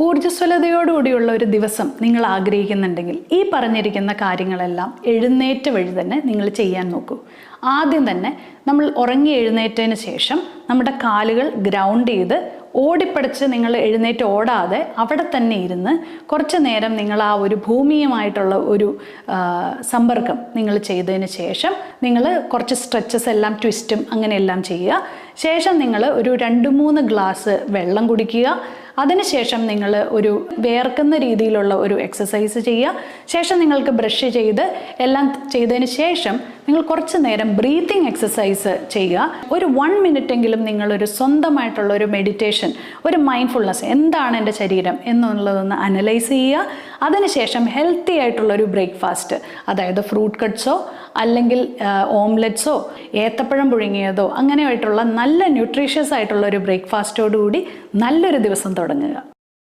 ഊർജ്ജസ്വലതയോടുകൂടിയുള്ള ഒരു ദിവസം നിങ്ങൾ ആഗ്രഹിക്കുന്നുണ്ടെങ്കിൽ ഈ പറഞ്ഞിരിക്കുന്ന കാര്യങ്ങളെല്ലാം എഴുന്നേറ്റ വഴി തന്നെ നിങ്ങൾ ചെയ്യാൻ നോക്കൂ. ആദ്യം തന്നെ നമ്മൾ ഉറങ്ങി എഴുന്നേറ്റതിന് ശേഷം നമ്മുടെ കാലുകൾ ഗ്രൗണ്ട് ചെയ്ത് ഓടിപ്പടിച്ച് നിങ്ങൾ എഴുന്നേറ്റ് ഓടാതെ അവിടെ തന്നെ ഇരുന്ന് കുറച്ച് നേരം നിങ്ങൾ ആ ഒരു ഭൂമിയുമായിട്ടുള്ള ഒരു സമ്പർക്കം നിങ്ങൾ ചെയ്തതിന് ശേഷം നിങ്ങൾ കുറച്ച് സ്ട്രെച്ചസ് എല്ലാം ട്വിസ്റ്റും അങ്ങനെയെല്ലാം ചെയ്യുക. ശേഷം നിങ്ങൾ ഒരു 2-3 ഗ്ലാസ് വെള്ളം കുടിക്കുക. അതിനുശേഷം നിങ്ങൾ ഒരു വേർക്കുന്ന രീതിയിലുള്ള ഒരു എക്സസൈസ് ചെയ്യുക. ശേഷം നിങ്ങൾക്ക് ബ്രഷ് ചെയ്ത് എല്ലാം ചെയ്തതിന് ശേഷം നിങ്ങൾ കുറച്ച് നേരം ബ്രീത്തിങ് എക്സസൈസ് ചെയ്യുക. ഒരു 1 മിനിറ്റെങ്കിലും നിങ്ങളൊരു സ്വന്തമായിട്ടുള്ള ഒരു മെഡിറ്റേഷൻ, ഒരു മൈൻഡ്ഫുൾനെസ്, എന്താണ് എൻ്റെ ശരീരം എന്നുള്ളതൊന്ന് അനലൈസ് ചെയ്യുക. അതിനുശേഷം ഹെൽത്തി ആയിട്ടുള്ളൊരു ബ്രേക്ക്ഫാസ്റ്റ്, അതായത് ഫ്രൂട്ട് കട്ട്സോ അല്ലെങ്കിൽ ഓംലെറ്റ്സോ ഏത്തപ്പഴം പുഴുങ്ങിയതോ അങ്ങനെയായിട്ടുള്ള നല്ല ന്യൂട്രീഷ്യസ് ആയിട്ടുള്ള ഒരു ബ്രേക്ക്ഫാസ്റ്റോടുകൂടി നല്ലൊരു ദിവസം തുടങ്ങുക.